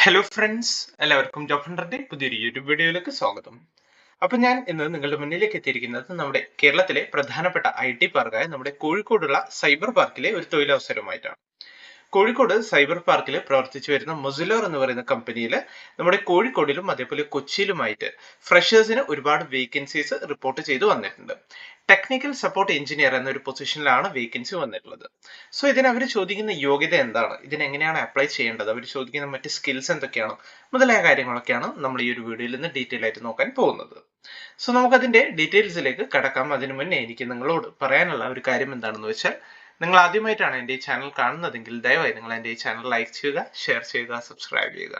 Hello friends, എല്ലാവർക്കും job ഹണ്ടറിന്റെ പുതിയൊരു YouTube വീഡിയോയിലേക്ക് സ്വാഗതം. അപ്പോൾ ഞാൻ ഇന്ന് നിങ്ങളുടെ മുന്നിലേക്ക് എത്തിയിരിക്കുന്നത് നമ്മുടെ കേരളത്തിലെ പ്രധാനപ്പെട്ട IT പാർക്കായ നമ്മുടെ കോഴിക്കോടുള്ള സൈബർ പാർക്കിലെ ഒരു തൊഴിലവസരമായിട്ടാണ്. കോഴിക്കോട് സൈബർ പാർക്കിൽ പ്രവർത്തിച്ചു വരുന്ന മൊസിലോർ എന്ന് പറയുന്ന കമ്പനിയിൽ നമ്മുടെ കോഴിക്കോടിലും അതേപോലെ കൊച്ചിയിലുമായിട്ട് ഫ്രഷേഴ്സിന് ഒരുപാട് വേക്കൻസീസ് റിപ്പോർട്ട് ചെയ്തു വന്നിട്ടുണ്ട്. ടെക്നിക്കൽ സപ്പോർട്ട് എഞ്ചിനീയർ എന്നൊരു പൊസിഷനിലാണ് വേക്കൻസി വന്നിട്ടുള്ളത്. സോ ഇതിന് അവർ ചോദിക്കുന്ന യോഗ്യത എന്താണ്, ഇതിനെങ്ങനെയാണ് അപ്ലൈ ചെയ്യേണ്ടത്, അവർ ചോദിക്കുന്ന മറ്റ് സ്കിൽസ് എന്തൊക്കെയാണ് മുതലായ കാര്യങ്ങളൊക്കെയാണ് നമ്മൾ ഈ ഒരു വീഡിയോയിൽ നിന്ന് ഡീറ്റെയിൽ ആയിട്ട് നോക്കാൻ പോകുന്നത്. സോ നമുക്കതിന്റെ ഡീറ്റെയിൽസിലേക്ക് കടക്കാം. അതിനു മുന്നേ എനിക്ക് നിങ്ങളോട് പറയാനുള്ള ഒരു കാര്യം എന്താണെന്ന് വെച്ചാൽ, നിങ്ങൾ ആദ്യമായിട്ടാണ് എൻ്റെ ഈ ചാനൽ കാണുന്നതെങ്കിൽ ദയവായി നിങ്ങൾ എൻ്റെ ഈ ചാനൽ ലൈക്ക് ചെയ്യുക, ഷെയർ ചെയ്യുക, സബ്സ്ക്രൈബ് ചെയ്യുക.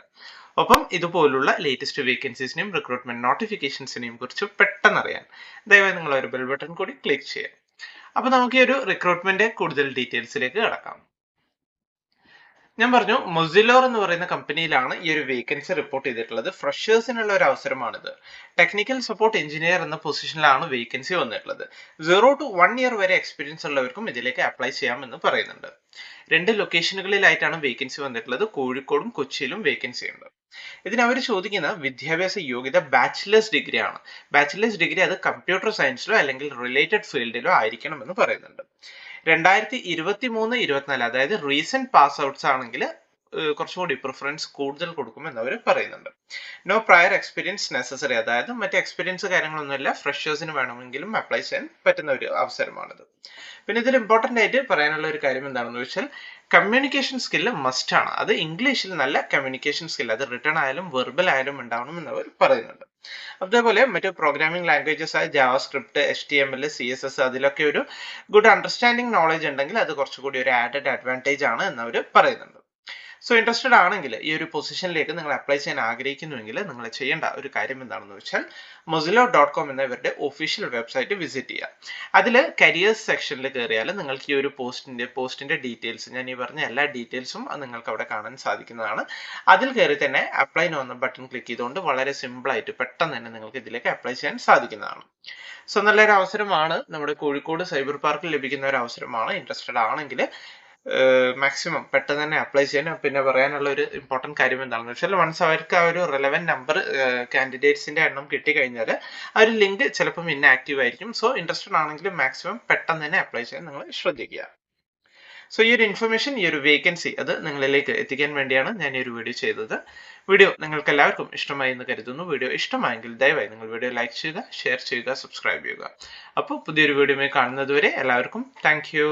ഒപ്പം ഇതുപോലുള്ള ലേറ്റസ്റ്റ് വേക്കൻസീസിനെയും റിക്രൂട്ട്മെന്റ് നോട്ടിഫിക്കേഷൻസിനെയും കുറിച്ച് പെട്ടെന്ന് അറിയാൻ ദയവായി നിങ്ങൾ ഒരു ബെൽ ബട്ടൺ കൂടി ക്ലിക്ക് ചെയ്യുക. അപ്പോൾ നമുക്ക് ഈ ഒരു റിക്രൂട്ട്മെന്റ് കൂടുതൽ ഡീറ്റെയിൽസിലേക്ക് കടക്കാം. ഞാൻ പറഞ്ഞു, മൊസിലോർ എന്ന് പറയുന്ന കമ്പനിയിലാണ് ഈ ഒരു വേക്കൻസി റിപ്പോർട്ട് ചെയ്തിട്ടുള്ളത്. ഫ്രഷേഴ്സിനുള്ള ഒരു അവസരമാണിത്. ടെക്നിക്കൽ സപ്പോർട്ട് എഞ്ചിനീയർ എന്ന പൊസിഷനിലാണ് വേക്കൻസി വന്നിട്ടുള്ളത്. 0 to 1 year വരെ എക്സ്പീരിയൻസ് ഉള്ളവർക്കും ഇതിലേക്ക് അപ്ലൈ ചെയ്യാമെന്ന് പറയുന്നുണ്ട്. 2 ലൊക്കേഷനുകളിലായിട്ടാണ് വേക്കൻസി വന്നിട്ടുള്ളത്. കോഴിക്കോടും കൊച്ചിയിലും വേക്കൻസി ഉണ്ട്. ഇതിന് അവർ ചോദിക്കുന്ന വിദ്യാഭ്യാസ യോഗ്യത ബാച്ചിലേഴ്സ് ഡിഗ്രി ആണ്. ബാച്ചിലേഴ്സ് ഡിഗ്രി അത് കമ്പ്യൂട്ടർ സയൻസിലോ അല്ലെങ്കിൽ റിലേറ്റഡ് ഫീൽഡിലോ ആയിരിക്കണം എന്ന് പറയുന്നുണ്ട്. 2023-24 അതായത് റീസെന്റ് പാസ് ഔട്ട്സ് ആണെങ്കിൽ കുറച്ചും കൂടി പ്രിഫറൻസ് കൂടുതൽ കൊടുക്കുമെന്ന് അവർ പറയുന്നുണ്ട്. നോ പ്രയർ എക്സ്പീരിയൻസ് നെസസറി, അതായത് മറ്റേ എക്സ്പീരിയൻസ് കാര്യങ്ങളൊന്നുമില്ല, ഫ്രഷേഴ്സിന് വേണമെങ്കിലും അപ്ലൈ ചെയ്യാൻ പറ്റുന്ന ഒരു അവസരമാണിത്. പിന്നെ ഇതിൽ ഇമ്പോർട്ടൻ്റ് ആയിട്ട് പറയാനുള്ള ഒരു കാര്യം എന്താണെന്ന് വെച്ചാൽ, കമ്മ്യൂണിക്കേഷൻ സ്കില്ല് മസ്റ്റ് ആണ്. അത് ഇംഗ്ലീഷിൽ നല്ല കമ്മ്യൂണിക്കേഷൻ സ്കിൽ, അത് റിട്ടേൺ ആയാലും വെർബൽ ആയാലും ഉണ്ടാവണം എന്ന് അവർ പറയുന്നുണ്ട്. അതേപോലെ മറ്റു പ്രോഗ്രാമിംഗ് ലാംഗ്വേജസ് ആയ ജാവാസ്ക്രിപ്റ്റ്, HTML, CSS അതിലൊക്കെ ഒരു ഗുഡ് അണ്ടർസ്റ്റാൻഡിംഗ് നോളജ് ഉണ്ടെങ്കിൽ അത് കുറച്ചുകൂടി ഒരു ആഡഡ് അഡ്വാൻറ്റേജ് ആണ് എന്ന് അവർ പറയുന്നുണ്ട്. സോ ഇൻട്രസ്റ്റഡ് ആണെങ്കിൽ ഈ ഒരു പൊസിഷനിലേക്ക് നിങ്ങൾ അപ്ലൈ ചെയ്യാൻ ആഗ്രഹിക്കുന്നുവെങ്കിൽ നിങ്ങൾ ചെയ്യേണ്ട ഒരു കാര്യം എന്താണെന്ന് വെച്ചാൽ, mozilla.com എന്ന ഇവരുടെ ഒഫീഷ്യൽ വെബ്സൈറ്റ് വിസിറ്റ് ചെയ്യുക. അതിൽ കരിയേഴ്സ് സെക്ഷനിൽ കയറിയാൽ നിങ്ങൾക്ക് ഈ ഒരു പോസ്റ്റിന്റെ ഡീറ്റെയിൽസ്, ഞാൻ ഈ പറഞ്ഞ എല്ലാ ഡീറ്റെയിൽസും നിങ്ങൾക്ക് അവിടെ കാണാൻ സാധിക്കുന്നതാണ്. അതിൽ കയറി തന്നെ അപ്ലൈ നോ എന്ന ബട്ടൺ ക്ലിക്ക് ചെയ്തുകൊണ്ട് വളരെ സിമ്പിൾ ആയിട്ട് പെട്ടെന്ന് തന്നെ നിങ്ങൾക്ക് ഇതിലേക്ക് അപ്ലൈ ചെയ്യാൻ സാധിക്കുന്നതാണ്. സോ നല്ലൊരു അവസരമാണ്, നമ്മുടെ കോഴിക്കോട് സൈബർ പാർക്കിൽ ലഭിക്കുന്ന ഒരു അവസരമാണ്. ഇൻട്രസ്റ്റഡ് ആണെങ്കിൽ മാക്സിമം പെട്ടെന്ന് തന്നെ അപ്ലൈ ചെയ്യാൻ. പിന്നെ പറയാനുള്ള ഒരു ഇമ്പോർട്ടൻറ്റ് കാര്യം എന്താണെന്ന് വെച്ചാൽ, വൺസ് അവർക്ക് ആ ഒരു റെലവൻറ്റ് നമ്പർ കാൻഡിഡേറ്റ്സിന്റെ എണ്ണം കിട്ടിക്കഴിഞ്ഞാൽ ആ ഒരു ലിങ്ക് ചിലപ്പം ഇൻആക്റ്റീവ് ആയിരിക്കും. സോ ഇൻട്രസ്റ്റഡ് ആണെങ്കിൽ മാക്സിമം പെട്ടെന്ന് തന്നെ അപ്ലൈ ചെയ്യാൻ നിങ്ങൾ ശ്രദ്ധിക്കുക. സോ ഈ ഒരു ഇൻഫർമേഷൻ, ഈ ഒരു വേക്കൻസി അത് നിങ്ങളിലേക്ക് എത്തിക്കാൻ വേണ്ടിയാണ് ഞാൻ ഈ ഒരു വീഡിയോ ചെയ്തത്. വീഡിയോ നിങ്ങൾക്ക് എല്ലാവർക്കും ഇഷ്ടമായി എന്ന് കരുതുന്നു. വീഡിയോ ഇഷ്ടമായെങ്കിൽ ദയവായി നിങ്ങൾ വീഡിയോ ലൈക്ക് ചെയ്യുക, ഷെയർ ചെയ്യുക, സബ്സ്ക്രൈബ് ചെയ്യുക. അപ്പോൾ പുതിയൊരു വീഡിയോയുമായി കാണുന്നത് വരെ എല്ലാവർക്കും താങ്ക് യു.